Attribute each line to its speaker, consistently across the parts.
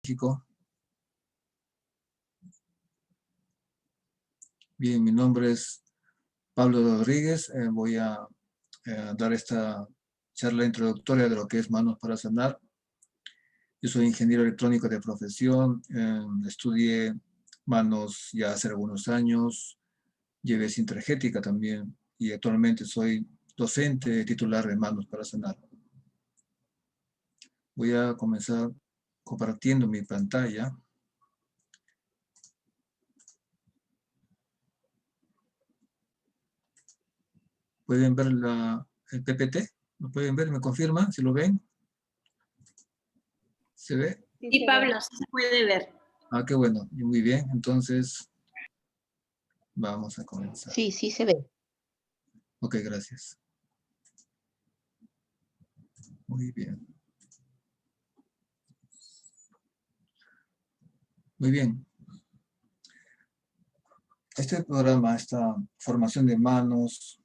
Speaker 1: México. Bien, mi nombre es Pablo Rodríguez. Voy a dar esta charla introductoria de lo que es Manos para Sanar. Yo soy ingeniero electrónico de profesión. Estudié manos ya hace algunos años. Llevé Sintergética también. Y actualmente soy docente titular de Manos para Sanar. Voy a comenzar compartiendo mi pantalla. ¿Pueden ver el PPT? ¿Lo pueden ver? ¿Me confirman si lo ven? ¿Se ve?
Speaker 2: Sí, Pablo, sí se puede ver.
Speaker 1: Ah, qué bueno. Muy bien. Entonces, vamos a comenzar.
Speaker 3: Sí, sí se ve.
Speaker 1: Ok, gracias. Muy bien. Muy bien. Este programa, esta formación de manos,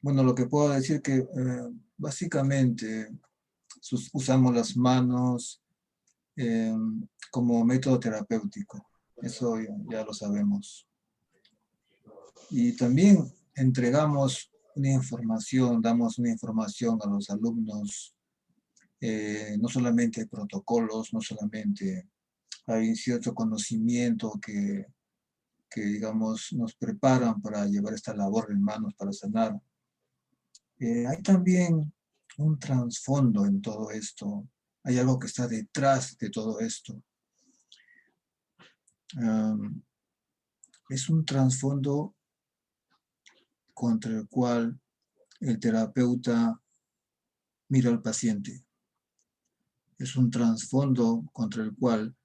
Speaker 1: bueno, lo que puedo decir que básicamente usamos las manos como método terapéutico. Eso ya lo sabemos. Y también entregamos una información, damos una información a los alumnos. No solamente hay protocolos, no solamente hay cierto conocimiento que digamos, nos preparan para llevar esta labor de manos para sanar. Hay también un trasfondo en todo esto. Hay algo que está detrás de todo esto. Es un trasfondo contra el cual el terapeuta mira al paciente. Es un trasfondo contra el cual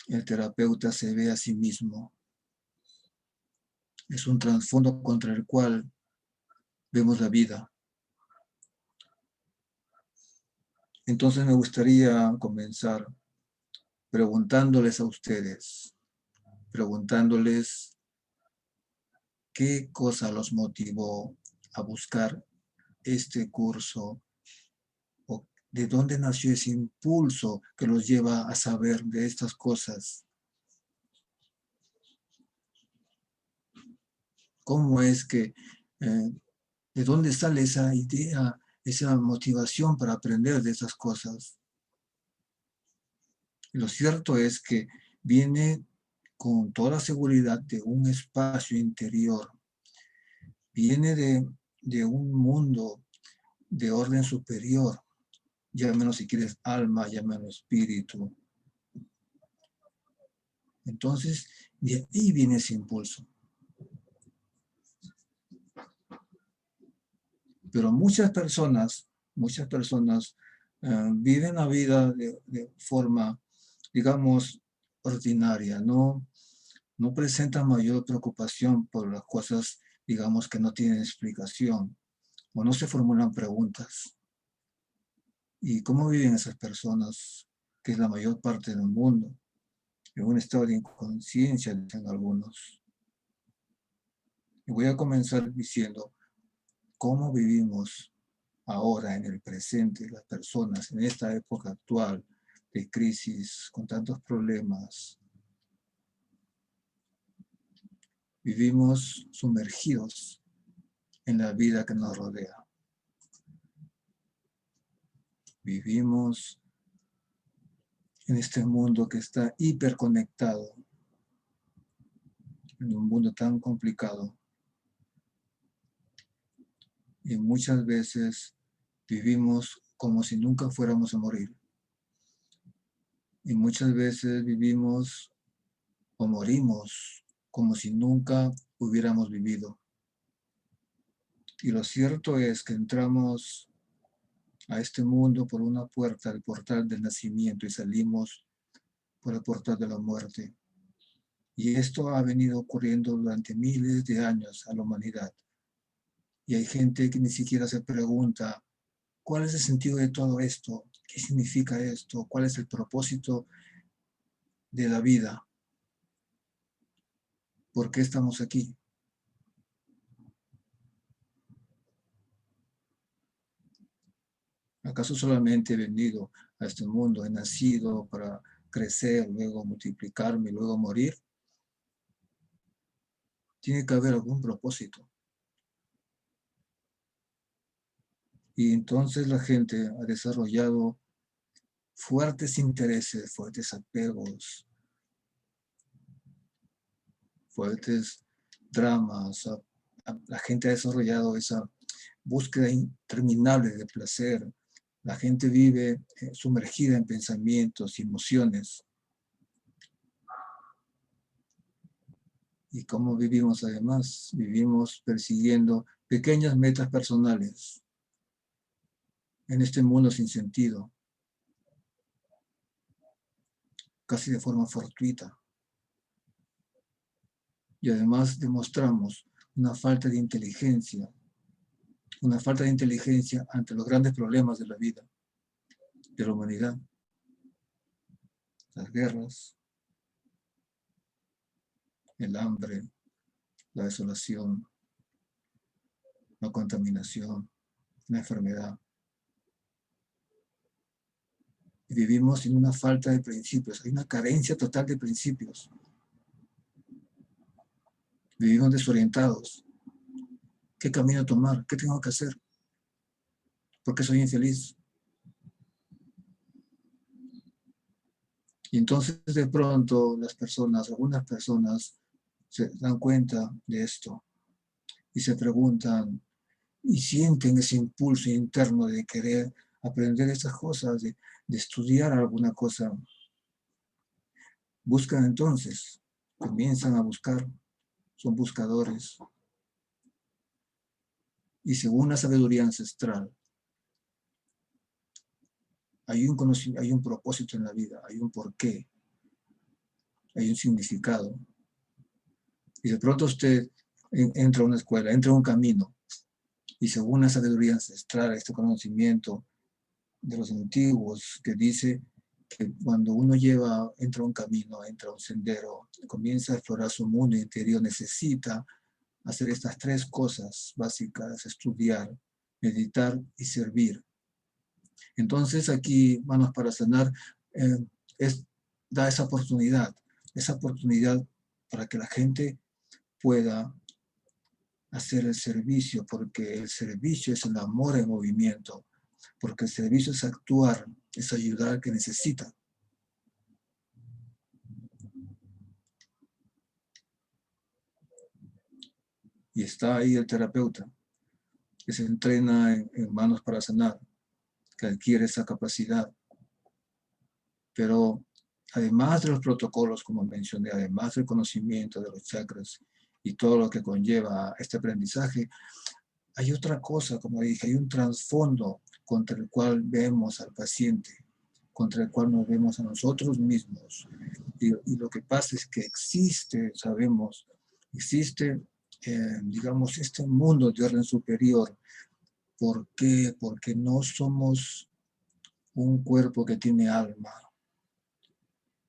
Speaker 1: el terapeuta se ve a sí mismo. Es un trasfondo contra el cual vemos la vida. Entonces me gustaría comenzar preguntándoles a ustedes, preguntándoles qué cosa los motivó a buscar este curso, o de dónde nació ese impulso que los lleva a saber de estas cosas. ¿Cómo es que, de dónde sale esa idea, esa motivación para aprender de esas cosas? Lo cierto es que viene con toda seguridad de un espacio interior, viene de un mundo de orden superior, llámelo si quieres alma, llámelo espíritu. Entonces, de ahí viene ese impulso. Pero muchas personas viven la vida de forma, digamos, ordinaria, no presentan mayor preocupación por las cosas, digamos, que no tienen explicación, o no se formulan preguntas. ¿Y cómo viven esas personas, que es la mayor parte del mundo? En un estado de inconsciencia, dicen algunos. Y voy a comenzar diciendo cómo vivimos ahora, en el presente, las personas, en esta época actual de crisis, con tantos problemas. Vivimos sumergidos en la vida que nos rodea. Vivimos en este mundo que está hiperconectado, en un mundo tan complicado. Y muchas veces vivimos como si nunca fuéramos a morir. Y muchas veces vivimos o morimos como si nunca hubiéramos vivido. Y lo cierto es que entramos a este mundo por una puerta, el portal del nacimiento, y salimos por el portal de la muerte. Y esto ha venido ocurriendo durante miles de años a la humanidad. Y hay gente que ni siquiera se pregunta, ¿cuál es el sentido de todo esto? ¿Qué significa esto? ¿Cuál es el propósito de la vida? ¿Por qué estamos aquí? ¿Acaso solamente he venido a este mundo, he nacido para crecer, luego multiplicarme, luego morir. Tiene que haber algún propósito. Y entonces la gente ha desarrollado fuertes intereses, fuertes apegos, fuertes dramas. La gente ha desarrollado esa búsqueda interminable de placer. La gente vive sumergida en pensamientos y emociones. ¿Y cómo vivimos además? Vivimos persiguiendo pequeñas metas personales en este mundo sin sentido, casi de forma fortuita. Y además demostramos una falta de inteligencia ante los grandes problemas de la vida, de la humanidad, las guerras, el hambre, la desolación, la contaminación, la enfermedad. Y vivimos en una falta de principios, hay una carencia total de principios. Vivimos desorientados. ¿Qué camino tomar? ¿Qué tengo que hacer? ¿Por qué soy infeliz? Y entonces de pronto algunas personas se dan cuenta de esto y se preguntan y sienten ese impulso interno de querer aprender esas cosas, de estudiar alguna cosa. Buscan entonces, comienzan a buscar, son buscadores. Y según la sabiduría ancestral, hay un conocimiento, hay un propósito en la vida, hay un porqué, hay un significado. Y de pronto usted entra a una escuela, entra a un camino, y según la sabiduría ancestral, este conocimiento de los antiguos que dice que cuando uno entra a un camino, entra a un sendero, comienza a explorar su mundo interior, necesita hacer estas tres cosas básicas: estudiar, meditar y servir. Entonces aquí, Manos para Sanar, da esa oportunidad para que la gente pueda hacer el servicio, porque el servicio es el amor en movimiento, porque el servicio es actuar, es ayudar al que necesita. Y está ahí el terapeuta, que se entrena en Manos para Sanar, que adquiere esa capacidad. Pero además de los protocolos, como mencioné, además del conocimiento de los chakras y todo lo que conlleva este aprendizaje, hay otra cosa, como dije, hay un trasfondo contra el cual vemos al paciente, contra el cual nos vemos a nosotros mismos. Y lo que pasa es que existe, digamos, este mundo de orden superior. ¿Por qué? Porque no somos un cuerpo que tiene alma.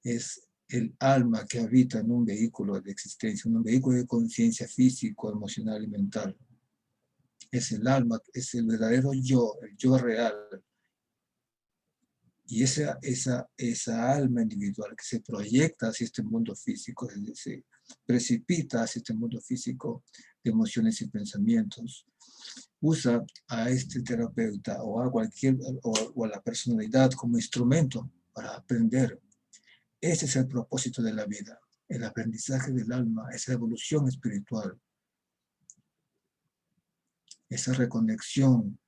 Speaker 1: Es el alma que habita en un vehículo de existencia, en un vehículo de conciencia físico, emocional y mental. Es el alma, es el verdadero yo, el yo real. Y esa alma individual que se proyecta hacia este mundo físico, se precipita hacia este mundo físico de emociones y pensamientos, usa a este terapeuta o a la personalidad como instrumento para aprender. Ese es el propósito de la vida, el aprendizaje del alma, esa evolución espiritual, esa reconexión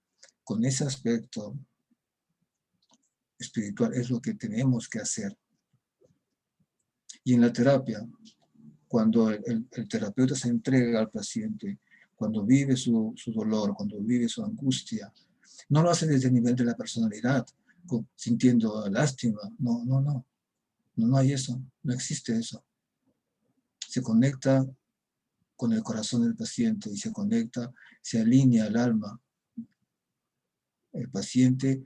Speaker 1: con ese aspecto espiritual es lo que tenemos que hacer. Y en la terapia, cuando el terapeuta se entrega al paciente, cuando vive su dolor, cuando vive su angustia, no lo hace desde el nivel de la personalidad, sintiendo lástima. No hay eso, no existe eso. Se conecta con el corazón del paciente y se alinea al alma. El paciente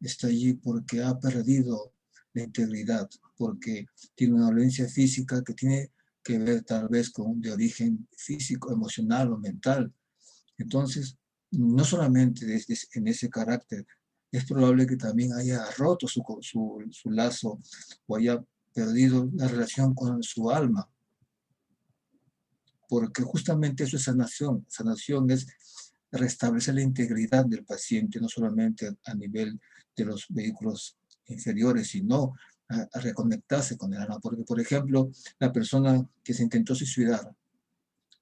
Speaker 1: está allí porque ha perdido la integridad, porque tiene una dolencia física que tiene que ver tal vez de origen físico, emocional o mental. Entonces, no solamente en ese carácter es probable que también haya roto su lazo o haya perdido la relación con su alma. Porque justamente eso es sanación. Sanación es restablecer la integridad del paciente, no solamente a nivel de los vehículos inferiores, sino a reconectarse con el alma. Porque, por ejemplo, la persona que se intentó suicidar,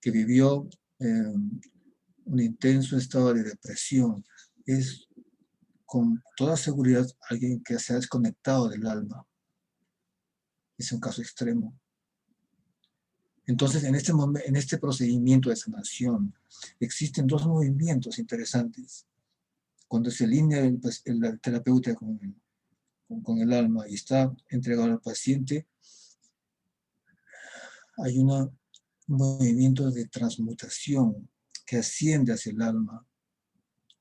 Speaker 1: que vivió un intenso estado de depresión, es con toda seguridad alguien que se ha desconectado del alma. Es un caso extremo. Entonces, en este procedimiento de sanación, existen dos movimientos interesantes. Cuando se alinea el terapeuta con el alma y está entregado al paciente, hay un movimiento de transmutación que asciende hacia el alma.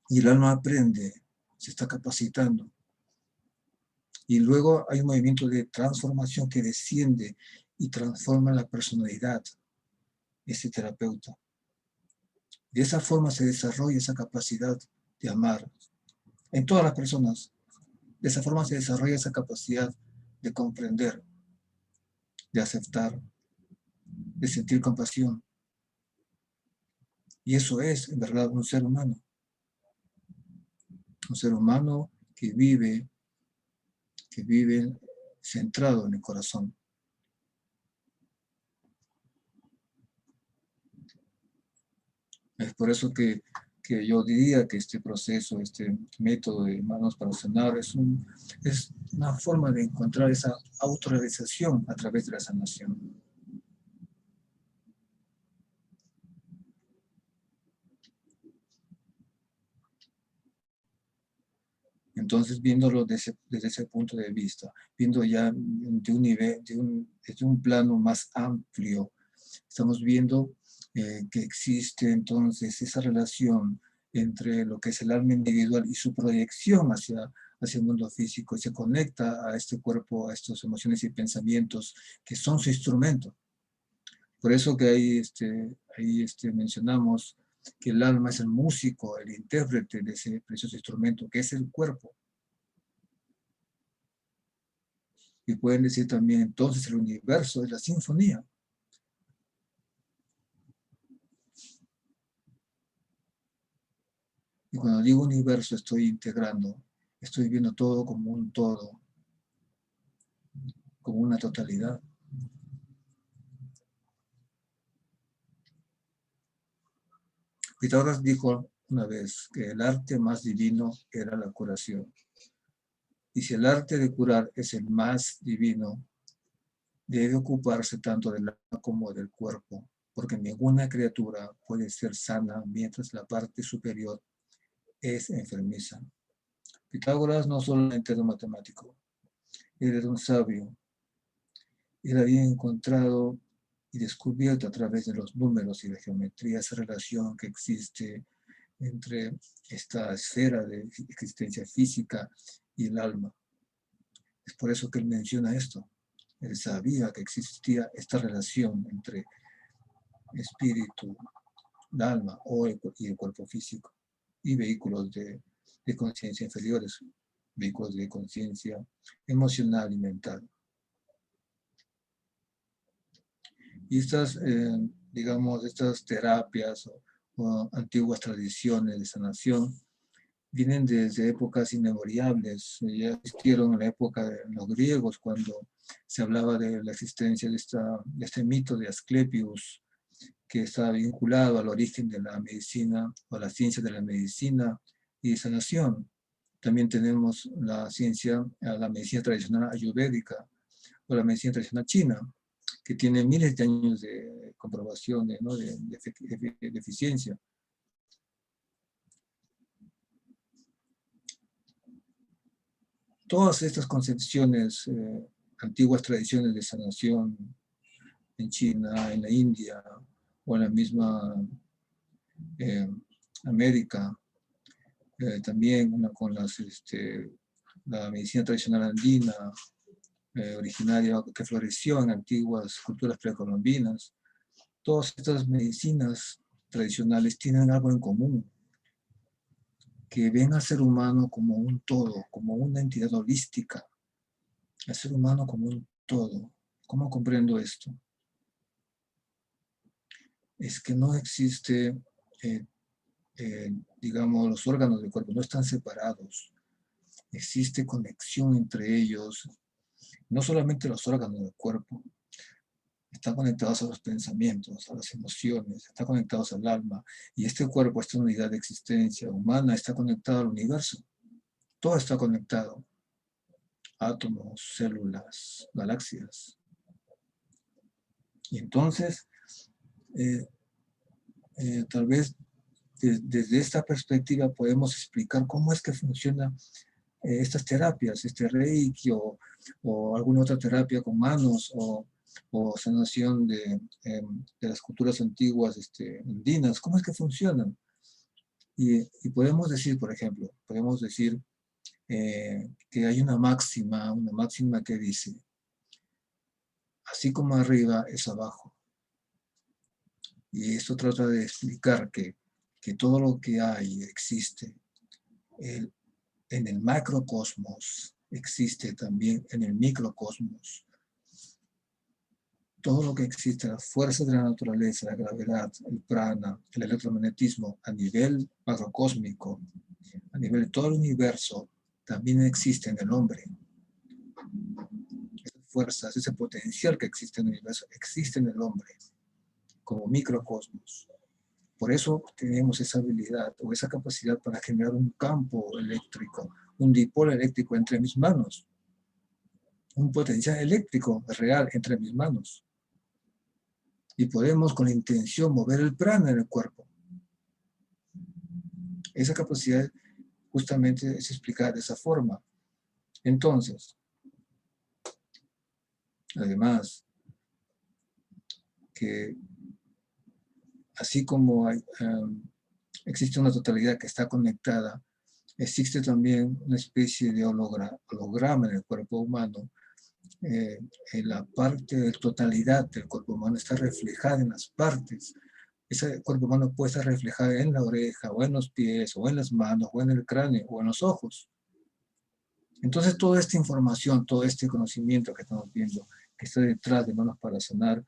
Speaker 1: Y el alma aprende, se está capacitando. Y luego hay un movimiento de transformación que desciende y transforma la personalidad de ese terapeuta. De esa forma se desarrolla esa capacidad de amar en todas las personas. De esa forma se desarrolla esa capacidad de comprender, de aceptar, de sentir compasión. Y eso es, en verdad, un ser humano. Un ser humano que vive centrado en el corazón. Es por eso que yo diría que este proceso, este método de Manos para Sanar es una forma de encontrar esa autorrealización a través de la sanación. Entonces, viéndolo desde ese punto de vista, viendo ya de un nivel, desde un plano más amplio, estamos viendo que existe entonces esa relación entre lo que es el alma individual y su proyección hacia el mundo físico, y se conecta a este cuerpo, a estas emociones y pensamientos que son su instrumento. Por eso que ahí mencionamos que el alma es el músico, el intérprete de ese precioso instrumento, que es el cuerpo. Y pueden decir también, entonces, el universo es la sinfonía. Y cuando digo universo, estoy integrando, estoy viendo todo como un todo, como una totalidad. Pitágoras dijo una vez que el arte más divino era la curación. Y si el arte de curar es el más divino, debe ocuparse tanto del alma como del cuerpo, porque ninguna criatura puede ser sana mientras la parte superior es enfermiza. Pitágoras no solamente era un matemático, él era un sabio. Él había encontrado y descubierto a través de los números y la geometría esa relación que existe entre esta esfera de existencia física y el alma. Es por eso que él menciona esto. Él sabía que existía esta relación entre espíritu, el alma y el cuerpo físico, y vehículos de conciencia inferiores, vehículos de conciencia emocional y mental. Y estas, digamos, estas terapias o antiguas tradiciones de sanación vienen desde épocas inmemoriales. Ya existieron en la época de los griegos, cuando se hablaba de la existencia de este mito de Asclepius, que está vinculado al origen de la medicina o a la ciencia de la medicina y sanación. También tenemos la medicina tradicional ayurvédica o la medicina tradicional china, que tiene miles de años de comprobación de eficiencia. Todas estas concepciones, antiguas tradiciones de sanación en China, en la India o en la misma América, también con la medicina tradicional andina, originaria que floreció en antiguas culturas precolombinas. Todas estas medicinas tradicionales tienen algo en común, que ven al ser humano como un todo, como una entidad holística, al ser humano como un todo. ¿Cómo comprendo esto? Es que no existe, digamos, los órganos del cuerpo no están separados. Existe conexión entre ellos, no solamente los órganos del cuerpo, están conectados a los pensamientos, a las emociones, están conectados al alma, y este cuerpo, esta unidad de existencia humana, está conectado al universo. Todo está conectado. Átomos, células, galaxias. Y entonces, tal vez desde esta perspectiva podemos explicar cómo es que funcionan estas terapias, este Reiki o alguna otra terapia con manos o sanación de las culturas antiguas andinas. ¿Cómo es que funcionan? Y podemos decir, por ejemplo, podemos decir que hay una máxima que dice, así como arriba es abajo. Y esto trata de explicar que todo lo que hay existe en el macrocosmos, existe también en el microcosmos. Todo lo que existe, las fuerzas de la naturaleza, la gravedad, el prana, el electromagnetismo, a nivel macrocósmico, a nivel de todo el universo, también existe en el hombre. Esas fuerzas, ese potencial que existe en el universo, existe en el hombre, como microcosmos. Por eso tenemos esa habilidad o esa capacidad para generar un campo eléctrico, un dipolo eléctrico entre mis manos, un potencial eléctrico real entre mis manos. Y podemos con la intención mover el prana en el cuerpo. Esa capacidad justamente es explicada de esa forma. Entonces, además, que así como existe una totalidad que está conectada, existe también una especie de holograma en el cuerpo humano. En la parte de totalidad del cuerpo humano está reflejada en las partes. Ese cuerpo humano puede estar reflejado en la oreja, o en los pies, o en las manos, o en el cráneo, o en los ojos. Entonces, toda esta información, todo este conocimiento que estamos viendo, que está detrás de Manos para Sanar,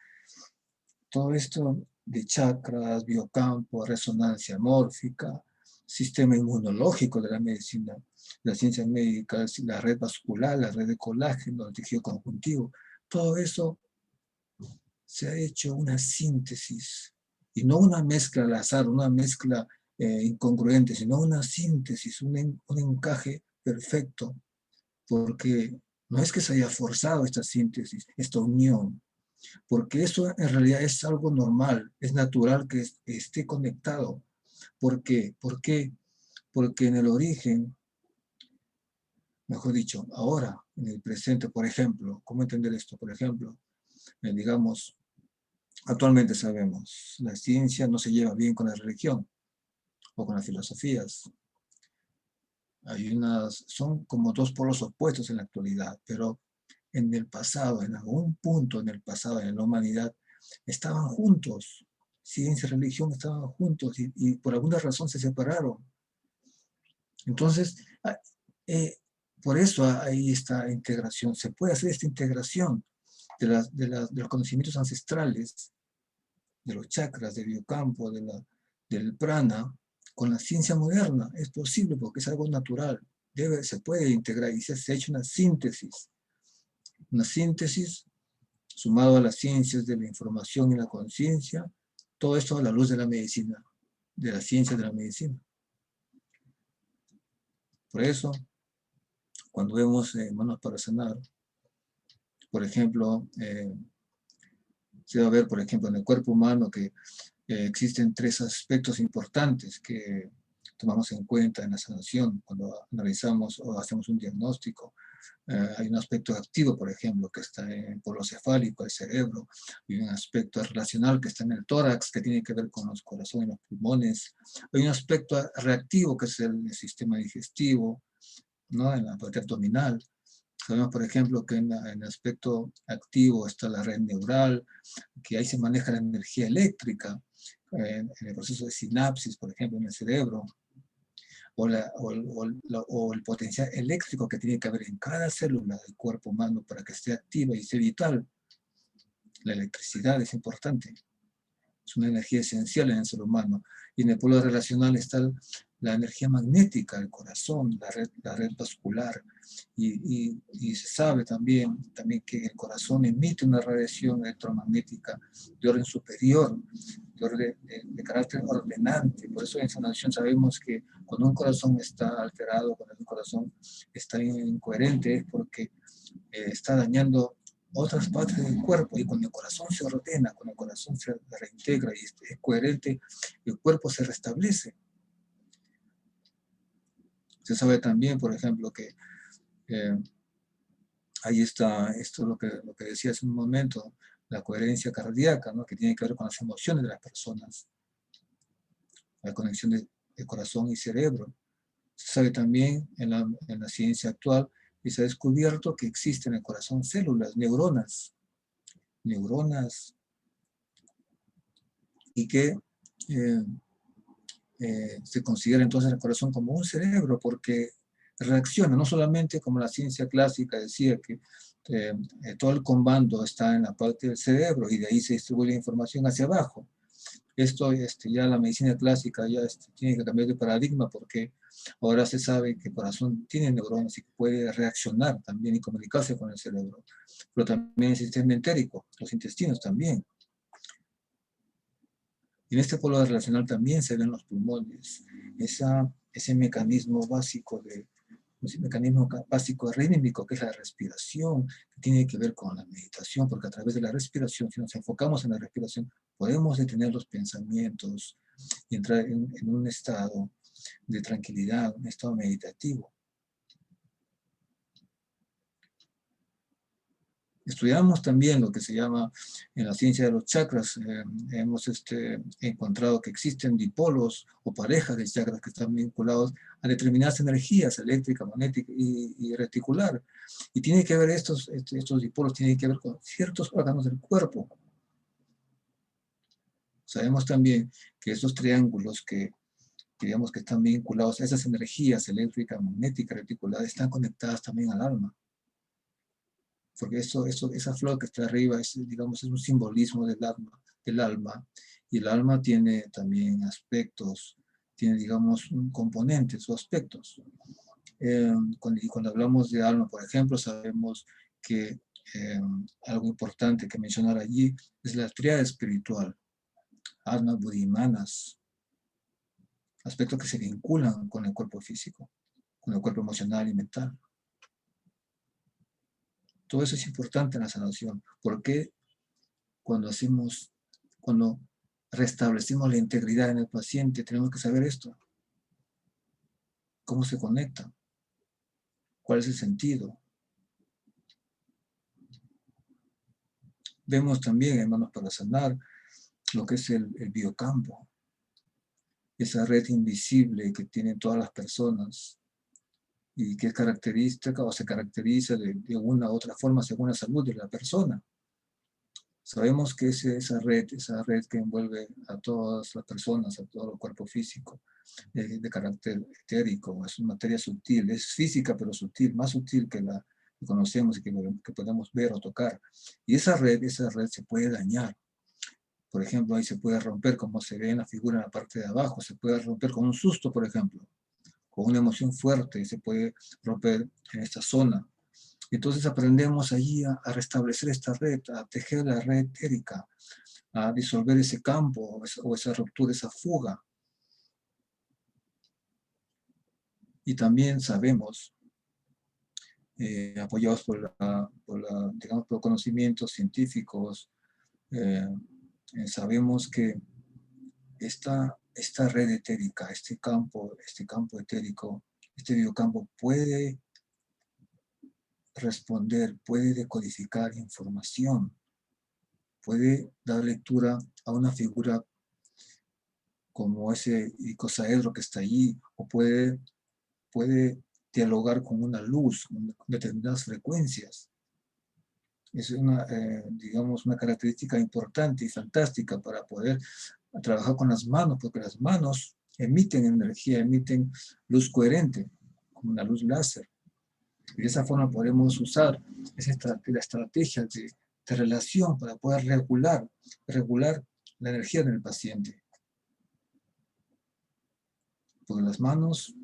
Speaker 1: todo esto de chakras, biocampo, resonancia mórfica, sistema inmunológico de la medicina, las ciencias médicas, la red vascular, la red de colágeno, el tejido conjuntivo, todo eso se ha hecho una síntesis, y no una mezcla al azar, una mezcla incongruente, sino una síntesis, un encaje perfecto, porque no es que se haya forzado esta síntesis, esta unión, porque eso en realidad es algo normal, es natural que esté conectado. ¿Por qué? ¿Por qué? Porque en el origen, mejor dicho, ahora, en el presente, por ejemplo, ¿cómo entender esto? Por ejemplo, digamos, actualmente sabemos, la ciencia no se lleva bien con la religión o con las filosofías. Son como dos polos opuestos en la actualidad, pero en el pasado, en algún punto en el pasado, en la humanidad, estaban juntos. Ciencia y religión estaban juntos y por alguna razón se separaron. Entonces, por eso hay esta integración. Se puede hacer esta integración de los conocimientos ancestrales, de los chakras, del biocampo, del prana, con la ciencia moderna. Es posible porque es algo natural. Se puede integrar y se ha hecho una síntesis. Una síntesis sumado a las ciencias de la información y la conciencia, todo esto a la luz de la medicina, de la ciencia de la medicina. Por eso, cuando vemos Manos para Sanar, por ejemplo, se va a ver, por ejemplo, en el cuerpo humano que existen tres aspectos importantes que tomamos en cuenta en la sanación cuando analizamos o hacemos un diagnóstico. Hay un aspecto activo, por ejemplo, que está en el polo cefálico, el cerebro. Hay un aspecto relacional que está en el tórax, que tiene que ver con los corazones y los pulmones. Hay un aspecto reactivo, que es el sistema digestivo, ¿no? En la parte abdominal. Sabemos, por ejemplo, que en el aspecto activo está la red neural, que ahí se maneja la energía eléctrica, en el proceso de sinapsis, por ejemplo, en el cerebro. o el potencial eléctrico que tiene que haber en cada célula del cuerpo humano para que esté activa y sea vital. La electricidad es importante. Es una energía esencial en el ser humano. Y en el polo relacional está la energía magnética, el corazón, la red vascular. Y se sabe también que el corazón emite una radiación electromagnética de orden superior, de carácter ordenante. Por eso en sanación sabemos que cuando un corazón está alterado, cuando un corazón está incoherente, es porque está dañando otras partes del cuerpo, y cuando el corazón se ordena, cuando el corazón se reintegra y es coherente, el cuerpo se restablece. Se sabe también, por ejemplo, que ahí está esto lo que decía hace un momento, la coherencia cardíaca, ¿no? Que tiene que ver con las emociones de las personas, la conexión de corazón y cerebro. Se sabe también en la ciencia actual y se ha descubierto que existen en el corazón células, neuronas, y que se considera entonces el corazón como un cerebro porque reacciona, no solamente como la ciencia clásica decía que todo el comando está en la parte del cerebro y de ahí se distribuye la información hacia abajo. Esto ya la medicina clásica ya tiene que cambiar de paradigma porque ahora se sabe que el corazón tiene neuronas y puede reaccionar también y comunicarse con el cerebro, pero también el sistema entérico, los intestinos también. Y en este polo relacional también se ven los pulmones, ese mecanismo básico rítmico, que es la respiración, que tiene que ver con la meditación, porque a través de la respiración, si nos enfocamos en la respiración, podemos detener los pensamientos y entrar en un estado de tranquilidad, un estado meditativo. Estudiamos también lo que se llama en la ciencia de los chakras. Hemos encontrado que existen dipolos o parejas de chakras que están vinculados a determinadas energías eléctrica, magnética y reticular. Y tiene que ver estos dipolos tienen que ver con ciertos órganos del cuerpo. Sabemos también que estos triángulos digamos que están vinculados a esas energías eléctrica, magnética, reticular, están conectadas también al alma. Porque esa flor que está arriba digamos, es un simbolismo del alma, y el alma tiene también aspectos, tiene, digamos, componentes o aspectos. Cuando hablamos de alma, por ejemplo, sabemos que algo importante que mencionar allí es la tríada espiritual, alma, buddhi y manas, aspectos que se vinculan con el cuerpo físico, con el cuerpo emocional y mental. Todo eso es importante en la sanación. ¿Por qué? Cuando restablecemos la integridad en el paciente, tenemos que saber esto. ¿Cómo se conecta? ¿Cuál es el sentido? Vemos también, hermanos, para sanar, lo que es el biocampo. Esa red invisible que tienen todas las personas y que es característica o se caracteriza de una u otra forma según la salud de la persona. Sabemos que esa red que envuelve a todas las personas, a todo el cuerpo físico, de carácter etérico, es una materia sutil, es física pero sutil, más sutil que la que conocemos y que podemos ver o tocar. Y esa red se puede dañar. Por ejemplo, ahí se puede romper, como se ve en la figura en la parte de abajo, se puede romper con un susto, por ejemplo, con una emoción fuerte, se puede romper en esta zona. Entonces aprendemos allí a restablecer esta red, a tejer la red etérica, a disolver ese campo o esa ruptura, esa fuga. Y también sabemos, apoyados digamos, por conocimientos científicos, sabemos que esta red etérica, este campo etérico, este biocampo puede responder, puede decodificar información, puede dar lectura a una figura como ese icosaedro que está allí, o puede dialogar con una luz, con determinadas frecuencias. Es digamos, una característica importante y fantástica para poder trabajar con las manos, porque las manos emiten energía, emiten luz coherente, como una luz láser. Y de esa forma podemos usar la estrategia de relación para poder regular la energía del paciente. Porque las manos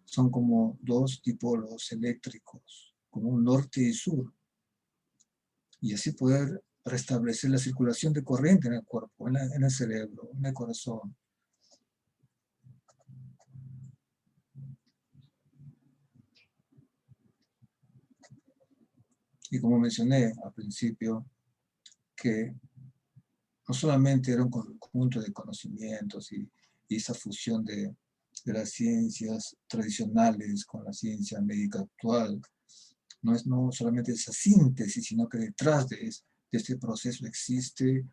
Speaker 1: son como dos dipolos eléctricos, como un norte y sur. Y así poder restablecer la circulación de corriente en el cuerpo, en el cerebro, en el corazón. Y como mencioné al principio, que no solamente era un conjunto de conocimientos y esa fusión de las ciencias tradicionales con la ciencia médica actual, no solamente esa síntesis, sino que detrás de este proceso existe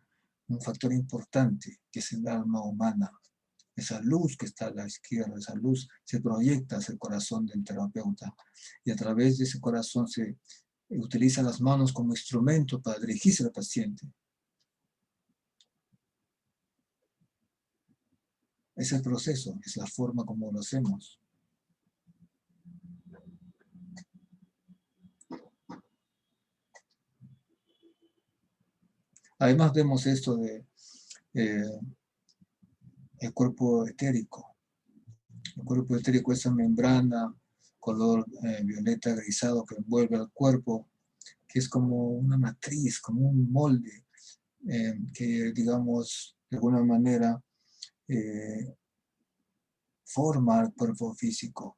Speaker 1: un factor importante, que es el alma humana. Esa luz que está a la izquierda, esa luz se proyecta hacia el corazón del terapeuta y a través de ese corazón se utiliza las manos como instrumento para dirigirse al paciente. Es el proceso, es la forma como lo hacemos. Además vemos esto de el cuerpo etérico. El cuerpo etérico es esa membrana color violeta grisado que envuelve al cuerpo, que es como una matriz, como un molde, que digamos de alguna manera forma el cuerpo físico.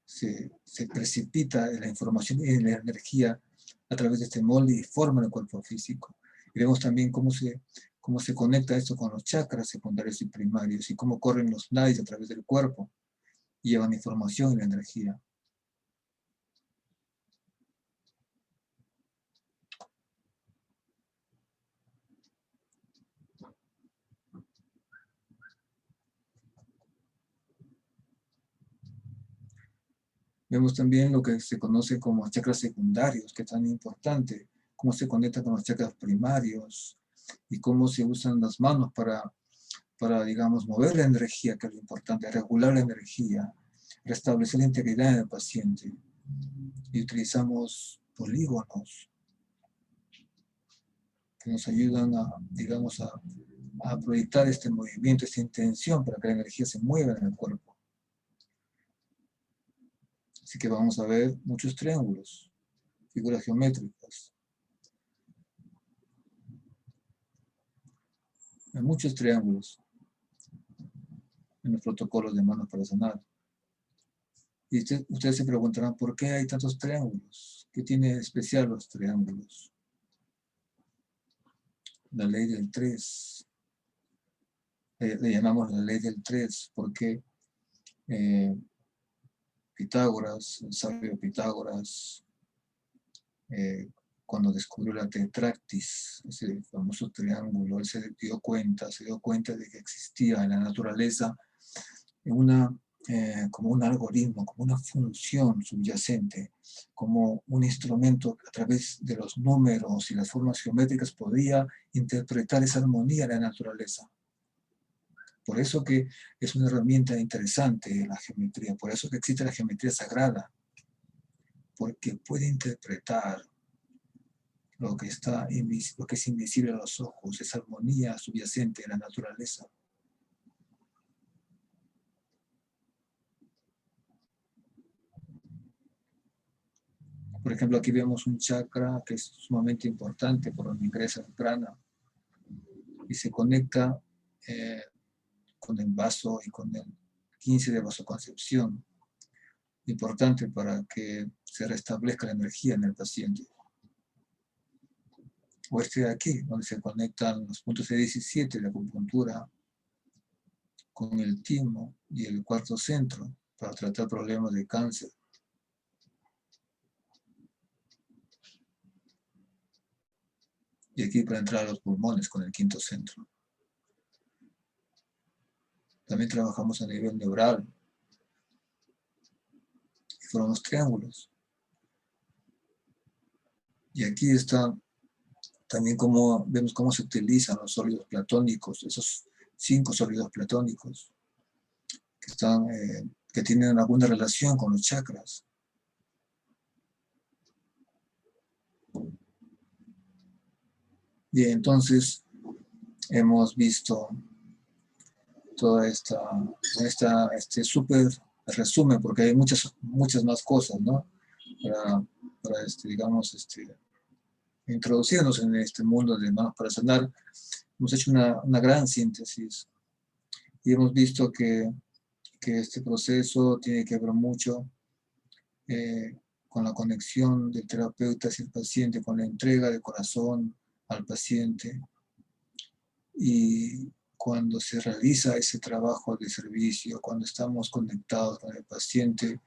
Speaker 1: Se precipita la información y la energía a través de este molde y forma el cuerpo físico. Y vemos también cómo se conecta esto con los chakras secundarios y primarios y cómo corren los nadis a través del cuerpo y llevan información y la energía. Vemos también lo que se conoce como chakras secundarios, que es tan importante, cómo se conecta con los chakras primarios y cómo se usan las manos para digamos, mover la energía, que es lo importante, regular la energía, restablecer la integridad del paciente. Y utilizamos polígonos que nos ayudan digamos, a proyectar este movimiento, esta intención para que la energía se mueva en el cuerpo. Así que vamos a ver muchos triángulos, figuras geométricas. Hay muchos triángulos en los protocolos de manos para sanar. Y ustedes se preguntarán, ¿por qué hay tantos triángulos? ¿Qué tiene de especial los triángulos? La ley del 3. Le llamamos la ley del 3 porque Pitágoras, el sabio Pitágoras, cuando descubrió la tetractis, ese famoso triángulo, él se dio cuenta de que existía en la naturaleza como un algoritmo, como una función subyacente, como un instrumento que a través de los números y las formas geométricas podía interpretar esa armonía de la naturaleza. Por eso que es una herramienta interesante la geometría, por eso que existe la geometría sagrada, porque puede interpretar lo que es invisible a los ojos, esa armonía subyacente en la naturaleza. Por ejemplo, aquí vemos un chakra que es sumamente importante por donde ingresa el prana y se conecta con el vaso y con el 15 de vasoconcepción, importante para que se restablezca la energía en el paciente. O este de aquí, donde se conectan los puntos de 17 de la acupuntura con el timo y el cuarto centro para tratar problemas de cáncer. Y aquí para entrar a los pulmones con el quinto centro. También trabajamos a nivel neural y formamos triángulos. Y aquí está también vemos cómo se utilizan los sólidos platónicos, esos 5 sólidos platónicos que tienen alguna relación con los chakras. Bien, entonces hemos visto toda este súper resumen, porque hay muchas más cosas, ¿no? Para digamos, introducirnos en este mundo de manos para sanar. Hemos hecho una gran síntesis y hemos visto que este proceso tiene que ver mucho con la conexión del terapeuta hacia el paciente, con la entrega del corazón al paciente. Y cuando se realiza ese trabajo de servicio, cuando estamos conectados con el paciente,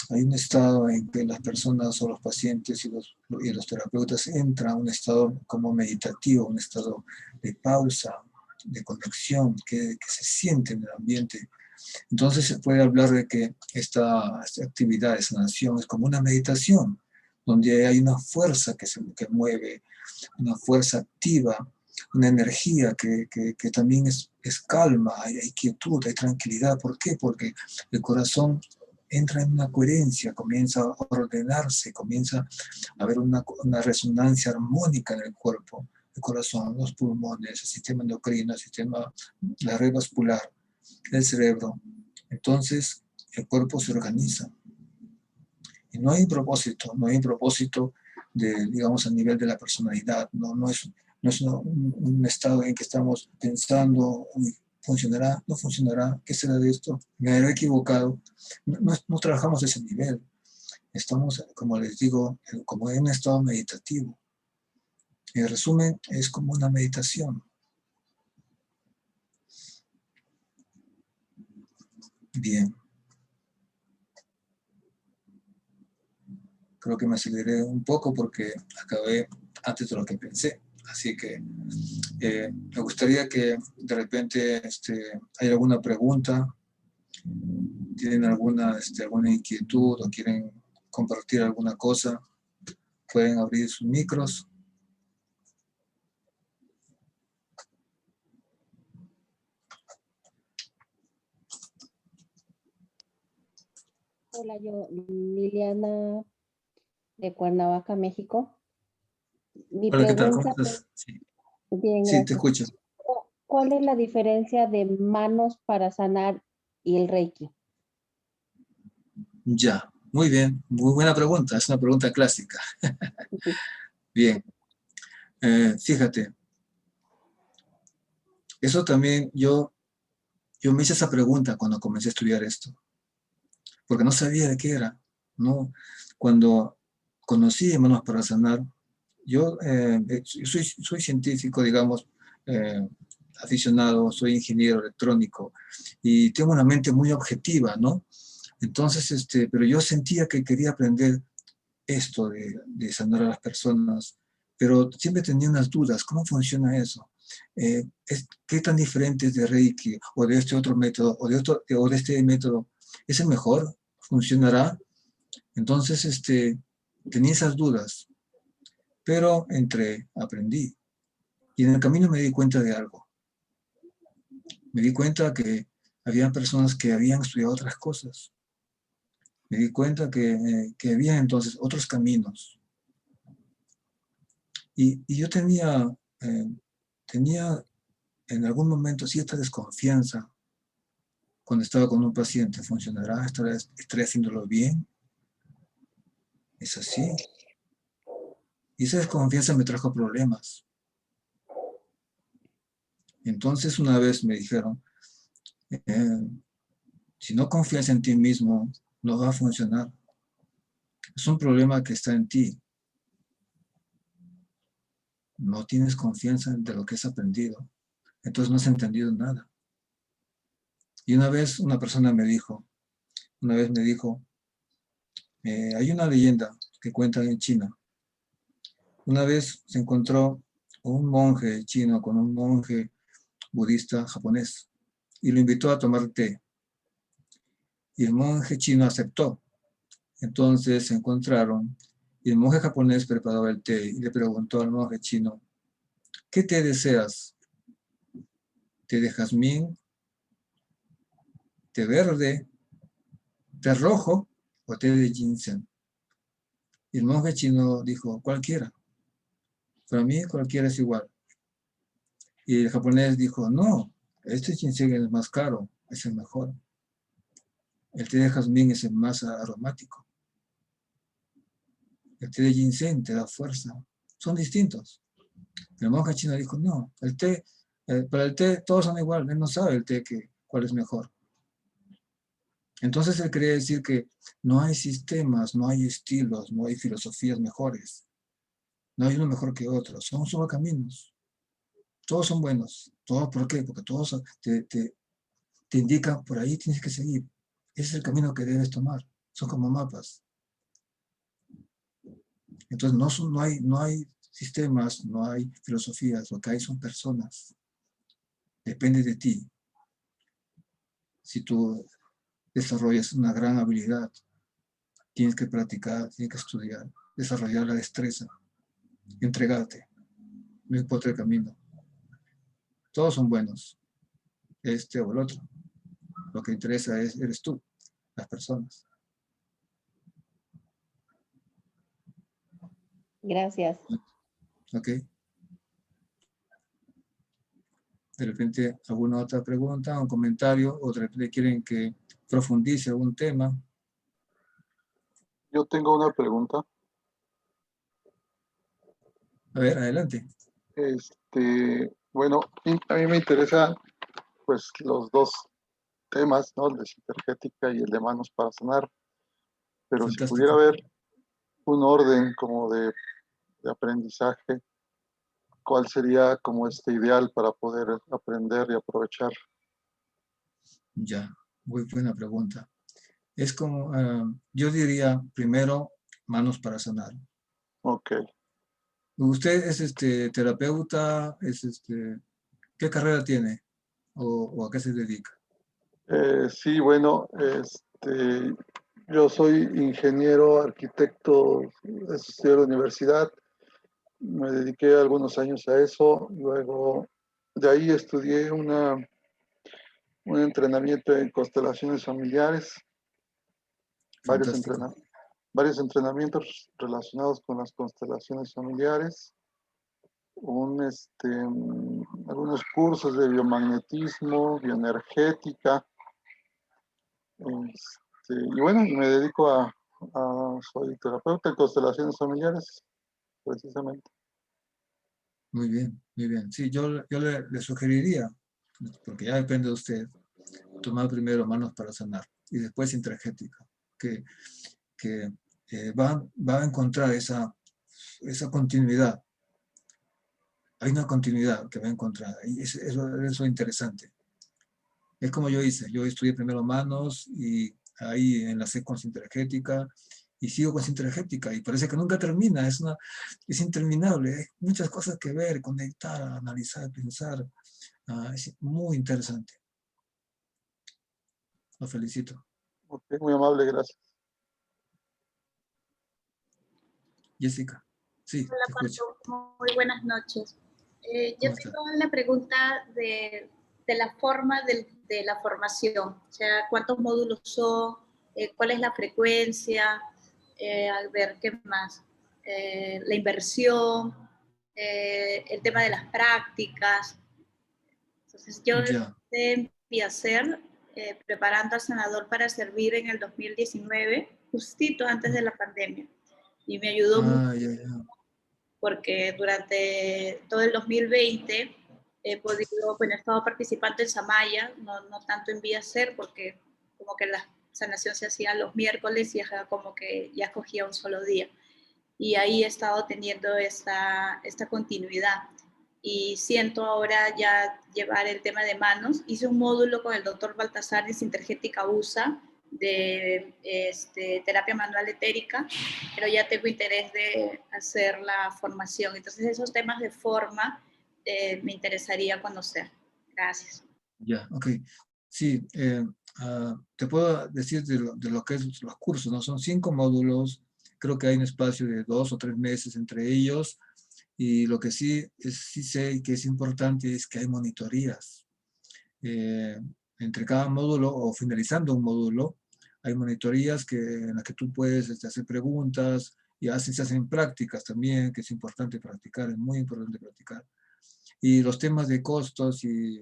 Speaker 1: hay un estado en que las personas o los pacientes y los terapeutas entran a un estado como meditativo, un estado de pausa, de conexión, que se siente en el ambiente. Entonces se puede hablar de que esta actividad de sanación es como una meditación, donde hay una fuerza que mueve, una fuerza activa, una energía que también es calma, hay quietud, hay tranquilidad. ¿Por qué? Porque el corazón entra en una coherencia, comienza a ordenarse, comienza a haber una resonancia armónica en el cuerpo, el corazón, los pulmones, el sistema endocrino, la red vascular, el cerebro. Entonces el cuerpo se organiza. Y no hay propósito digamos, a nivel de la personalidad, no es un estado en que estamos pensando, ¿funcionará? ¿No funcionará? ¿Qué será de esto? ¿Me habré equivocado? No trabajamos a ese nivel. Estamos, como les digo, como en un estado meditativo. En resumen, es como una meditación. Bien. Creo que me aceleré un poco porque acabé antes de lo que pensé. Así que me gustaría que de repente hay alguna pregunta, tienen alguna inquietud o quieren compartir alguna cosa, pueden abrir sus micros.
Speaker 3: Hola, yo, Liliana de Cuernavaca, México. Mi
Speaker 1: Hola, ¿qué tal? ¿Cómo
Speaker 3: pregunta
Speaker 1: estás? Sí,
Speaker 3: bien,
Speaker 1: sí, te
Speaker 3: gracias.
Speaker 1: escucho.
Speaker 3: ¿Cuál es la diferencia de manos para sanar y el Reiki?
Speaker 1: Ya, muy bien, muy buena pregunta, es una pregunta clásica.
Speaker 3: Sí.
Speaker 1: Bien, fíjate, eso también yo me hice esa pregunta cuando comencé a estudiar esto, porque no sabía de qué era, ¿no? Cuando conocí Manos para Sanar, yo soy científico, digamos, eh, aficionado, soy ingeniero electrónico y tengo una mente muy objetiva, ¿no? Entonces, pero yo sentía que quería aprender esto de sanar a las personas, pero siempre tenía unas dudas, ¿cómo funciona eso? ¿Qué tan diferente es de Reiki o de este otro método o de este método? ¿Es el mejor? ¿Funcionará? Entonces, tenía esas dudas, pero aprendí. Y en el camino me di cuenta de algo. Me di cuenta que había personas que habían estudiado otras cosas. Me di cuenta que había entonces otros caminos. Y yo tenía en algún momento cierta desconfianza cuando estaba con un paciente. ¿Funcionará? ¿Estaré haciéndolo bien? ¿Es así? Y esa desconfianza me trajo problemas. Entonces una vez me dijeron, si no confías en ti mismo, no va a funcionar. Es un problema que está en ti. No tienes confianza de lo que has aprendido. Entonces no has entendido nada. Y una vez una vez me dijo, hay una leyenda que cuentan en China. Una vez se encontró un monje chino con un monje budista japonés y lo invitó a tomar té. Y el monje chino aceptó. Entonces se encontraron y el monje japonés preparó el té y le preguntó al monje chino, ¿qué té deseas? té de jazmín, té verde, té rojo o té de ginseng. Y el monje chino dijo, cualquiera. Para mí cualquiera es igual. Y el japonés dijo, no, este ginseng es más caro, es el mejor. El té de jazmín es el más aromático. El té de ginseng te da fuerza. Son distintos. El monje chino dijo, no, para el té todos son igual, él no sabe el té cuál es mejor. Entonces él quería decir que no hay sistemas, no hay estilos, no hay filosofías mejores. No hay uno mejor que otro, son solo caminos. Todos son buenos. ¿Todos por qué? Porque todos te indican, por ahí tienes que seguir. Ese es el camino que debes tomar. Son como mapas. Entonces no hay sistemas, no hay filosofías, lo que hay son personas. Depende de ti. Si tú desarrollas una gran habilidad, tienes que practicar, tienes que estudiar, desarrollar la destreza, entregarte, no importa el camino. Todos son buenos, este o el otro. Lo que interesa eres tú, las personas.
Speaker 3: Gracias.
Speaker 1: ¿Ok? De repente, alguna otra pregunta, un comentario, o de repente quieren que profundice algún tema.
Speaker 4: Yo tengo una pregunta.
Speaker 1: A ver, adelante.
Speaker 4: Bueno, a mí me interesan pues los dos temas, ¿no? El de Sintergética y el de Manos para Sanar. Pero si pudiera
Speaker 1: Fantástico.
Speaker 4: haber un orden como de aprendizaje, ¿cuál sería como ideal para poder aprender y aprovechar?
Speaker 1: Ya, muy buena pregunta. Es como, yo diría, primero, manos para sanar.
Speaker 4: Ok.
Speaker 1: ¿Usted es terapeuta? ¿Qué carrera tiene? ¿O a qué se dedica?
Speaker 4: Sí, bueno, yo soy ingeniero, arquitecto, estudié en la universidad, me dediqué algunos años a eso, luego de ahí estudié un entrenamiento en constelaciones familiares, varios,
Speaker 1: Fantástico.
Speaker 4: varios entrenamientos relacionados con las constelaciones familiares, algunos cursos de biomagnetismo, bioenergética, y bueno, me dedico soy terapeuta en constelaciones familiares, precisamente.
Speaker 1: Muy bien, muy bien. Sí, yo le sugeriría, porque ya depende de usted, tomar primero manos para sanar y después Sintergética, que va a encontrar esa continuidad. Hay una continuidad que va a encontrar, y eso es lo interesante. Es como yo hice, yo estudié primero manos y ahí enlacé con Sintergética y sigo con Sintergética y parece que nunca termina, es interminable, hay muchas cosas que ver, conectar, analizar, pensar. Es muy interesante. Lo felicito.
Speaker 4: Okay, muy amable, gracias.
Speaker 1: Jessica, sí,
Speaker 2: Hola,
Speaker 1: te escucho.
Speaker 2: Pato. Muy buenas noches. Yo
Speaker 1: ¿Cómo estás?
Speaker 2: tengo la pregunta de la forma de la formación, o sea, cuántos módulos son, cuál es la frecuencia, a ver, ¿qué más? La inversión, el tema de las prácticas. Entonces, yo
Speaker 1: Ya.
Speaker 2: empecé a hacer preparando al sanador para servir en el 2019, justito antes de la pandemia, y me ayudó mucho
Speaker 1: Ya, ya.
Speaker 2: porque durante todo el 2020 he podido, bueno, he estado participando en Samaya, no tanto en Vía Ser, porque como que la sanación se hacía los miércoles y como que ya cogía un solo día. Y ahí he estado teniendo esta continuidad. Y siento ahora ya llevar el tema de manos. Hice un módulo con el doctor Baltasar de Sintergética USA, de terapia manual etérica, pero ya tengo interés de hacer la formación. Entonces esos temas de forma me interesaría conocer. Gracias.
Speaker 1: Ya, ok. Sí, te puedo decir de lo que es los cursos, ¿no? Son 5 módulos, creo que hay un espacio de 2 o 3 meses entre ellos, y lo que sí sé que es importante es que hay monitorías. entre cada módulo o finalizando un módulo, hay monitorías en las que tú puedes hacer preguntas y se hacen prácticas también, que es importante practicar, es muy importante practicar. Y los temas de costos y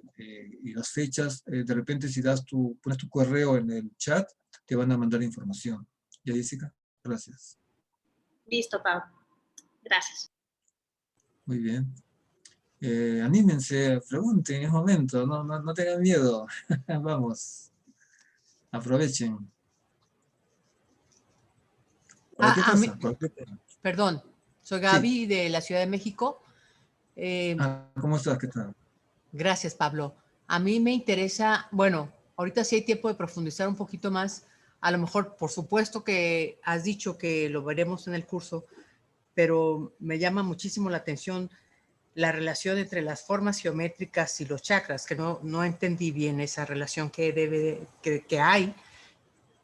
Speaker 1: las fechas, de repente si pones tu correo en el chat, te van a mandar información. ¿Ya, Jessica? Gracias.
Speaker 2: Listo, Pablo. Gracias.
Speaker 1: Muy bien. Anímense, pregunten, es momento, no tengan miedo. Vamos, aprovechen. Cualquier
Speaker 5: A mí,
Speaker 1: cosa, cualquier cosa.
Speaker 5: perdón, soy
Speaker 1: Sí.
Speaker 5: Gaby de la Ciudad de México.
Speaker 1: ¿Cómo estás? ¿Qué tal?
Speaker 5: Gracias, Pablo. A mí me interesa, bueno, ahorita sí hay tiempo de profundizar un poquito más. A lo mejor, por supuesto que has dicho que lo veremos en el curso, pero me llama muchísimo la atención la relación entre las formas geométricas y los chakras, que no entendí bien esa relación que hay.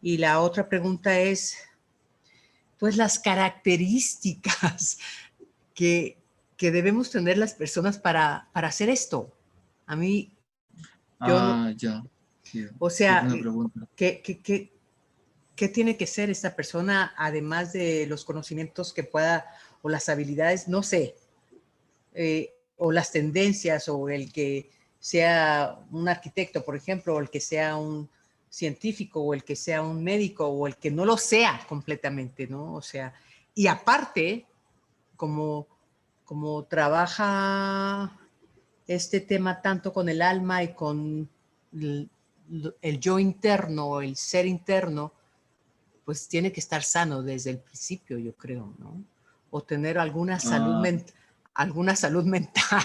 Speaker 5: Y la otra pregunta es, pues las características que debemos tener las personas para hacer esto. A mí, yo no,
Speaker 1: Ya. Sí,
Speaker 5: o
Speaker 1: sí,
Speaker 5: sea,
Speaker 1: buena pregunta.
Speaker 5: ¿qué tiene que ser esta persona, además de los conocimientos que pueda, o las habilidades, no sé, o las tendencias, o el que sea un arquitecto, por ejemplo, o el que sea un científico, o el que sea un médico, o el que no lo sea completamente, ¿no? O sea, y aparte, como trabaja este tema tanto con el alma y con el yo interno, el ser interno, pues tiene que estar sano desde el principio, yo creo, ¿no? O tener alguna salud mental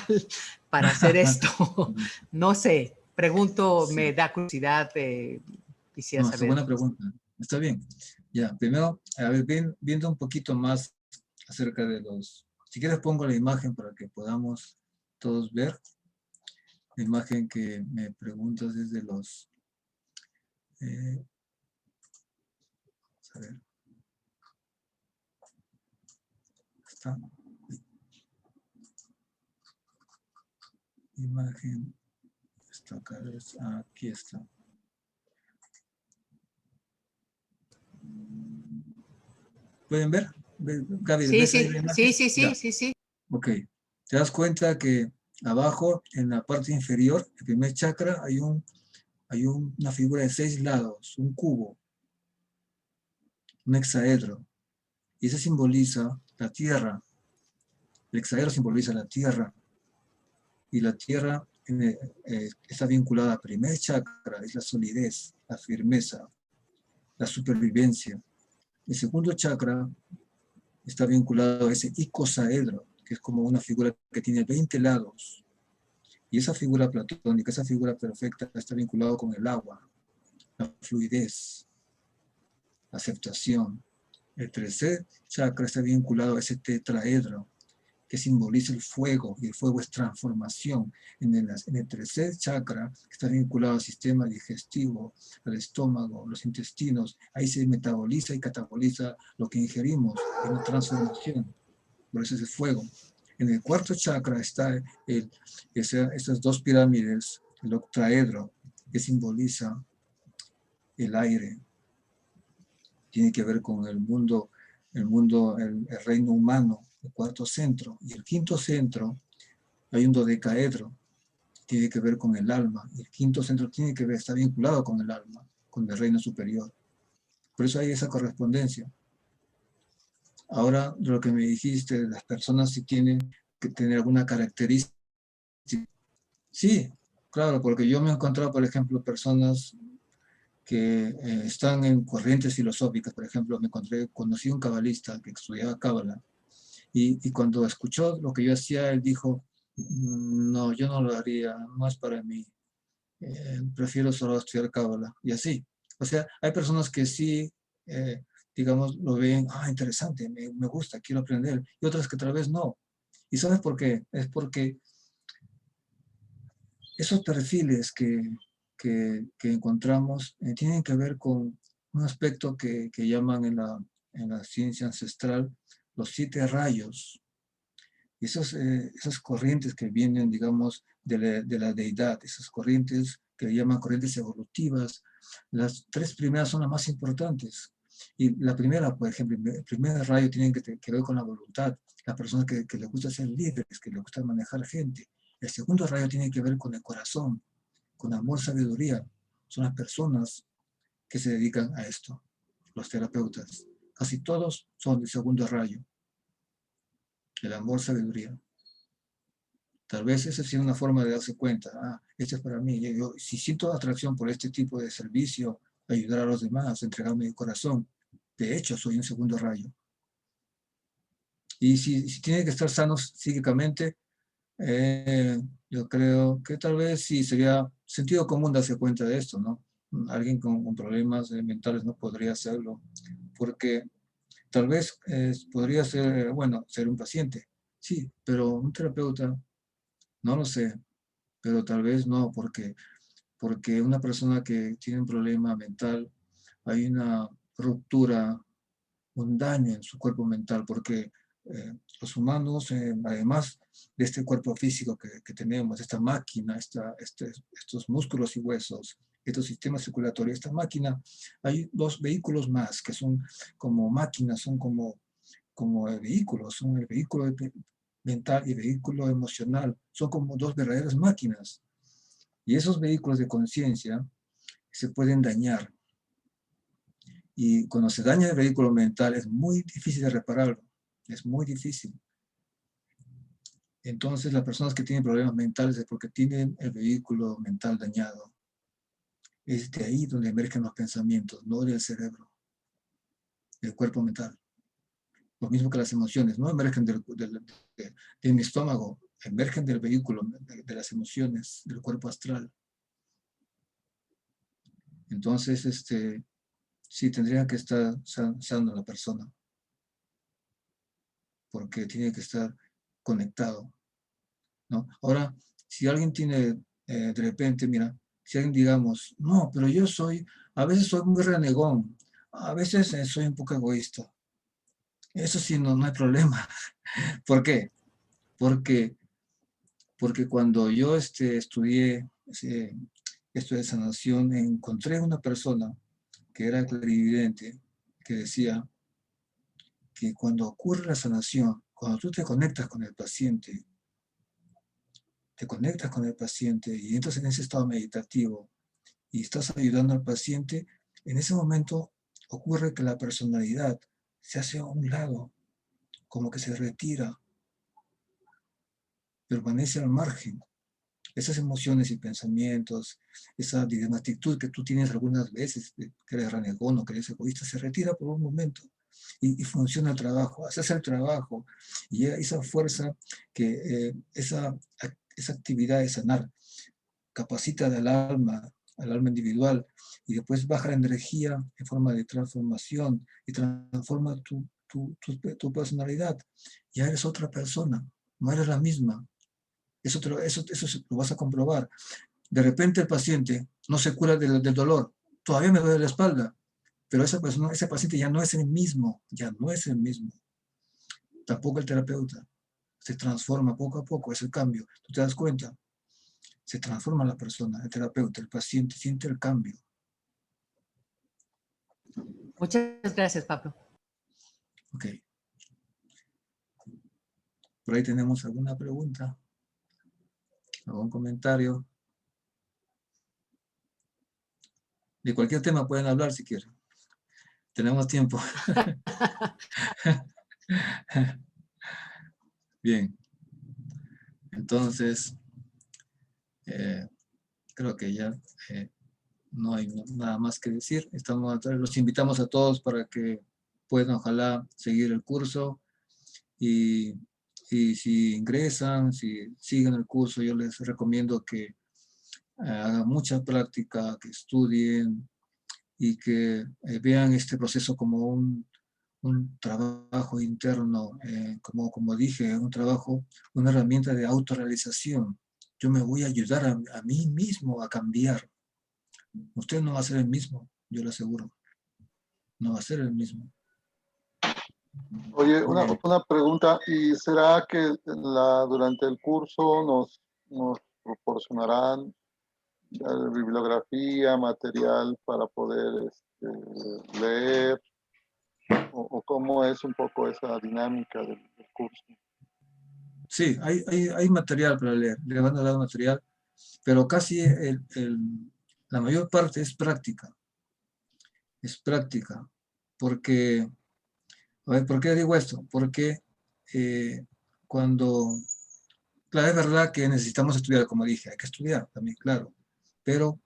Speaker 5: para hacer esto. No sé, pregunto,
Speaker 1: Sí.
Speaker 5: me da curiosidad, quisiera
Speaker 1: No, es una
Speaker 5: saber.
Speaker 1: buena pregunta. Está bien. Ya, primero, a ver, viendo un poquito más acerca de si quieres pongo la imagen para que podamos todos ver. La imagen que me preguntas es de a ver. Está. Imagen. Está acá, aquí está. ¿Pueden ver? Gaby,
Speaker 5: Sí,
Speaker 1: ¿ves ahí la
Speaker 5: sí,
Speaker 1: imagen?
Speaker 5: sí, sí,
Speaker 1: Ya.
Speaker 5: sí, sí, sí.
Speaker 1: Ok. Te das cuenta que abajo, en la parte inferior, el primer chakra, hay una figura de 6 lados, un cubo, un hexaedro. Y eso simboliza la tierra. El hexaedro simboliza la tierra. Y la tierra está vinculada al primer chakra, es la solidez, la firmeza, la supervivencia. El segundo chakra está vinculado a ese icosaedro, que es como una figura que tiene 20 lados. Y esa figura platónica, esa figura perfecta, está vinculado con el agua, la fluidez, la aceptación. El tercer chakra está vinculado a ese tetraedro, que simboliza el fuego, y el fuego es transformación. En el tercer chakra, que está vinculado al sistema digestivo, al estómago, los intestinos, ahí se metaboliza y cataboliza lo que ingerimos, en una transformación. Por eso es el fuego. En el cuarto chakra está esas dos pirámides, el octaedro, que simboliza el aire. Tiene que ver con el el reino humano, el cuarto centro. Y el quinto centro, hay un dodecaedro, tiene que ver con el alma. Y el quinto centro está vinculado con el alma, con el reino superior. Por eso hay esa correspondencia. Ahora, lo que me dijiste, las personas si tienen que tener alguna característica. Sí, claro, porque yo me he encontrado, por ejemplo, personas que están en corrientes filosóficas. Por ejemplo, conocí un cabalista que estudiaba cábala, y cuando escuchó lo que yo hacía, él dijo, no, yo no lo haría, no es para mí, prefiero solo estudiar cábala, y así. O sea, hay personas que sí, digamos, lo ven, interesante, me gusta, quiero aprender, y otras que tal vez no. ¿Y sabes por qué? Es porque esos perfiles que encontramos tienen que ver con un aspecto que llaman en la ciencia ancestral los 7 rayos. Y esas corrientes que vienen, digamos, de la deidad, esas corrientes que llaman corrientes evolutivas. Las 3 primeras son las más importantes. Y la primera, por ejemplo, el primer rayo tiene que ver con la voluntad, las personas que les gusta ser líderes, que les gusta manejar gente. El segundo rayo tiene que ver con el corazón, con amor, sabiduría. Son las personas que se dedican a esto, los terapeutas. Casi todos son del segundo rayo, el amor, sabiduría. Tal vez esa sea una forma de darse cuenta, esto es para mí. Yo, si siento atracción por este tipo de servicio, ayudar a los demás, entregarme el corazón, de hecho soy un segundo rayo. Y si tiene que estar sanos psíquicamente, yo creo que tal vez sí sería sentido común darse cuenta de esto, ¿no? Alguien con problemas mentales no podría hacerlo, porque tal vez podría ser, bueno, ser un paciente, sí, pero un terapeuta, no lo sé, pero tal vez no, porque una persona que tiene un problema mental, hay una ruptura, un daño en su cuerpo mental, porque los humanos, además de este cuerpo físico que tenemos, esta máquina, estos músculos y huesos, estos sistemas circulatorios, esta máquina, hay 2 vehículos más que son como máquinas, son como vehículos, son el vehículo mental y el vehículo emocional, son como 2 verdaderas máquinas. Y esos vehículos de conciencia se pueden dañar. Y cuando se daña el vehículo mental es muy difícil de repararlo. Es muy difícil. Entonces las personas que tienen problemas mentales es porque tienen el vehículo mental dañado. Es de ahí donde emergen los pensamientos, no del cerebro, del cuerpo mental. Lo mismo que las emociones, no emergen de mi estómago, emergen del vehículo, de las emociones, del cuerpo astral. Entonces, sí, tendría que estar sano la persona, porque tiene que estar conectado, ¿no? Ahora, si alguien tiene, de repente, mira, si alguien digamos, no, pero yo a veces soy muy renegón, a veces soy un poco egoísta. Eso sí, no hay problema. ¿Por qué? Porque cuando yo estudié esto de sanación, encontré una persona que era clarividente, que decía que cuando ocurre la sanación, cuando tú te conectas con el paciente, y entras en ese estado meditativo y estás ayudando al paciente, en ese momento ocurre que la personalidad se hace a un lado, como que se retira, permanece al margen. Esas emociones y pensamientos, esa actitud que tú tienes algunas veces, que eres renegón o que eres egoísta, se retira por un momento y funciona el trabajo, haces el trabajo y esa fuerza, esa actividad de sanar, capacita al alma individual y después baja la energía en forma de transformación y transforma tu personalidad. Ya eres otra persona, no eres la misma. Eso lo vas a comprobar. De repente el paciente no se cura del dolor. Todavía me duele la espalda, pero ese paciente ya no es el mismo, Tampoco el terapeuta. Se transforma poco a poco, es el cambio. ¿Tú te das cuenta? Se transforma la persona, el terapeuta, el paciente siente el cambio.
Speaker 5: Muchas gracias, Pablo.
Speaker 1: Ok. Por ahí tenemos alguna pregunta, algún comentario. De cualquier tema pueden hablar si quieren. Tenemos tiempo. Bien. Entonces, creo que ya no hay nada más que decir. Los invitamos a todos para que puedan, ojalá, seguir el curso. Y si ingresan, si siguen el curso, yo les recomiendo que hagan mucha práctica, que estudien y que vean este proceso como un trabajo interno, como dije, una herramienta de autorrealización. Yo me voy a ayudar a mí mismo a cambiar. Usted no va a ser el mismo, yo le aseguro. No va a ser el mismo.
Speaker 4: Oye, una pregunta, ¿y será que durante el curso nos proporcionarán bibliografía, material para poder leer, o cómo es un poco esa dinámica del curso.
Speaker 1: Sí, hay material para leer, le van a dar material, pero casi la mayor parte es práctica. Es práctica, porque, a ver, ¿por qué digo esto? Porque cuando, claro, es verdad que necesitamos estudiar, como dije, hay que estudiar también, claro, pero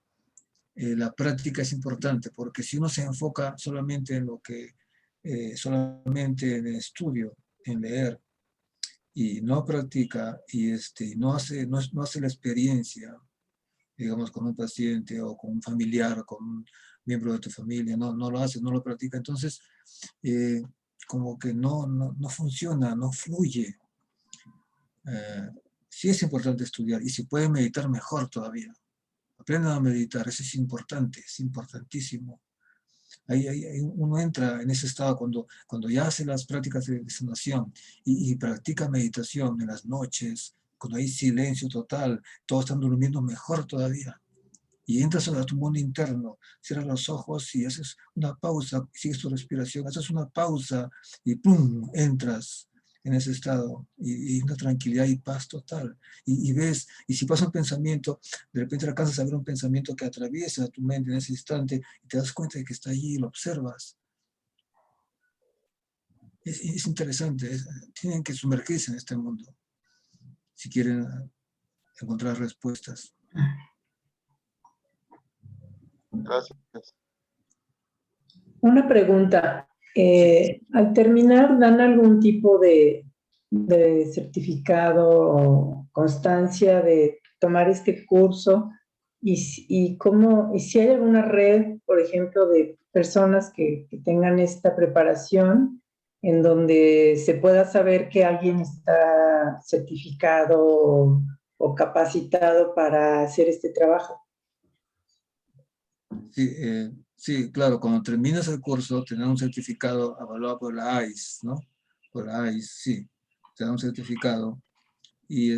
Speaker 1: la práctica es importante, porque si uno se enfoca solamente en lo que, solamente en el estudio, en leer, y no practica, y no hace la experiencia, digamos, con un paciente o con un familiar o con un miembro de tu familia, no lo hace, no lo practica, entonces como que no funciona, no fluye. Sí es importante estudiar, y si puede meditar, mejor todavía. Aprendan a meditar, eso es importante, es importantísimo. Uno entra en ese estado cuando ya hace las prácticas de sanación y practica meditación en las noches, cuando hay silencio total, todos están durmiendo, mejor todavía. Y entras a tu mundo interno, cierras los ojos y haces una pausa, sigues tu respiración, haces una pausa y ¡pum!, entras en ese estado y una tranquilidad y paz total. Y ves, y si pasa un pensamiento, de repente alcanzas a ver un pensamiento que atraviesa tu mente en ese instante y te das cuenta de que está allí y lo observas. Es interesante, tienen que sumergirse en este mundo si quieren encontrar respuestas.
Speaker 4: Gracias.
Speaker 6: Una pregunta. Al terminar, ¿dan algún tipo de certificado o constancia de tomar este curso? Y si hay alguna red, por ejemplo, de personas que tengan esta preparación, en donde se pueda saber que alguien está certificado o capacitado para hacer este trabajo.
Speaker 1: Sí, claro, cuando terminas el curso, te dan un certificado avalado por la AIS, ¿no? Por la AIS, sí, te dan un certificado. Y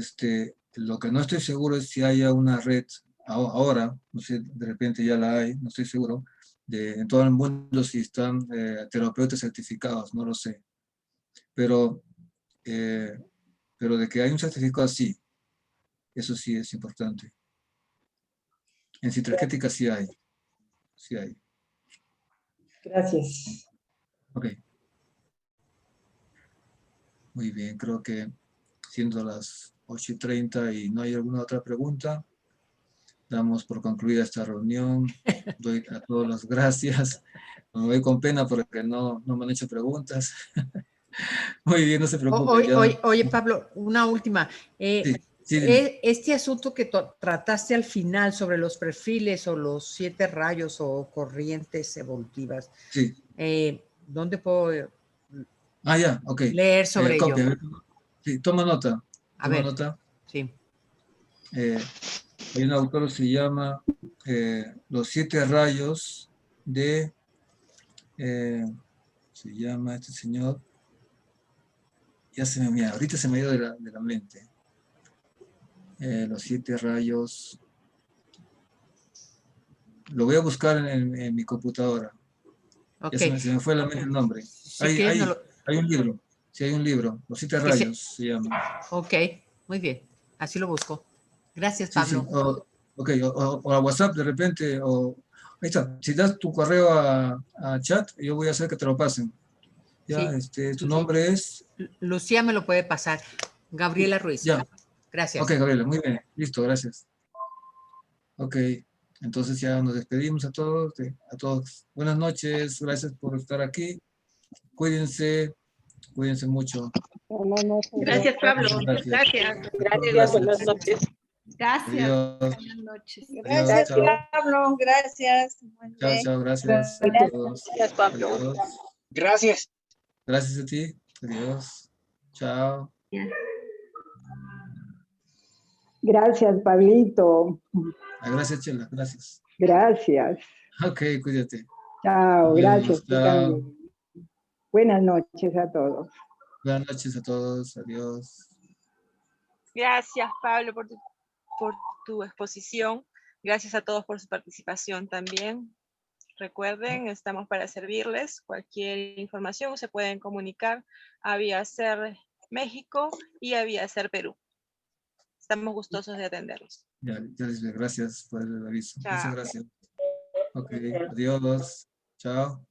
Speaker 1: lo que no estoy seguro es si haya una red ahora, no sé, de repente ya la hay, no estoy seguro, en todo el mundo si están terapeutas certificados, no lo sé. Pero de que hay un certificado, sí, eso sí es importante. En Citraquética sí hay, sí hay.
Speaker 6: Gracias.
Speaker 1: Ok. Muy bien, creo que siendo las 8:30 y no hay alguna otra pregunta, damos por concluida esta reunión. Doy a todos las gracias. Me voy con pena porque no me han hecho preguntas. Muy bien, no se preocupen.
Speaker 5: Oye, Pablo, una última.
Speaker 1: Sí,
Speaker 5: Este asunto que trataste al final sobre los perfiles o los 7 rayos o corrientes evolutivas,
Speaker 1: sí.
Speaker 5: ¿Dónde puedo
Speaker 1: Ya, ok.
Speaker 5: leer sobre ello?
Speaker 1: Sí, toma nota.
Speaker 5: A ver,
Speaker 1: nota.
Speaker 5: Sí.
Speaker 1: Hay un autor que se llama Los 7 rayos de... se llama este señor... Ya se me mira, ahorita se me ha ido de la mente. Los 7 rayos... Lo voy a buscar en mi computadora.
Speaker 5: Okay.
Speaker 1: Ya se me fue la mente el nombre.
Speaker 5: Si
Speaker 1: hay un libro. Sí, hay un libro. Los 7 rayos se llama.
Speaker 5: Ok, muy bien. Así lo busco. Gracias, Pablo.
Speaker 1: Sí. O a WhatsApp de repente. Ahí está. Si das tu correo a chat, yo voy a hacer que te lo pasen. Ya,
Speaker 5: Sí.
Speaker 1: Tu nombre es...
Speaker 5: Lucía me lo puede pasar. Gabriela Ruiz.
Speaker 1: Ya.
Speaker 5: Gracias.
Speaker 1: Ok, Gabriela, muy bien. Listo, gracias. Ok, entonces ya nos despedimos a todos. Buenas noches, gracias por estar aquí. Cuídense mucho.
Speaker 3: Buenas noches.
Speaker 2: Gracias, Pablo.
Speaker 1: Gracias.
Speaker 7: Gracias, buenas noches.
Speaker 2: Gracias.
Speaker 1: Adiós.
Speaker 2: Buenas noches.
Speaker 7: Gracias, Pablo. Gracias.
Speaker 1: Chao, gracias a todos.
Speaker 7: Gracias, Pablo.
Speaker 1: Adiós.
Speaker 8: Gracias.
Speaker 1: Gracias a ti. Adiós. Chao.
Speaker 9: Gracias, Pablito.
Speaker 1: Gracias, Chela. Gracias.
Speaker 9: Gracias.
Speaker 1: Ok, cuídate.
Speaker 9: Chao, gracias.
Speaker 1: Chao.
Speaker 9: Buenas noches a todos.
Speaker 1: Buenas noches a todos. Adiós.
Speaker 7: Gracias, Pablo, por tu exposición.
Speaker 8: Gracias a todos por su participación también. Recuerden, estamos para servirles. Cualquier información se pueden comunicar a Vía Ser México y a Vía Ser Perú. Estamos gustosos de atenderlos.
Speaker 1: Ya, gracias por el aviso. Muchas
Speaker 8: Chao.
Speaker 1: gracias. Ok, adiós. Chao.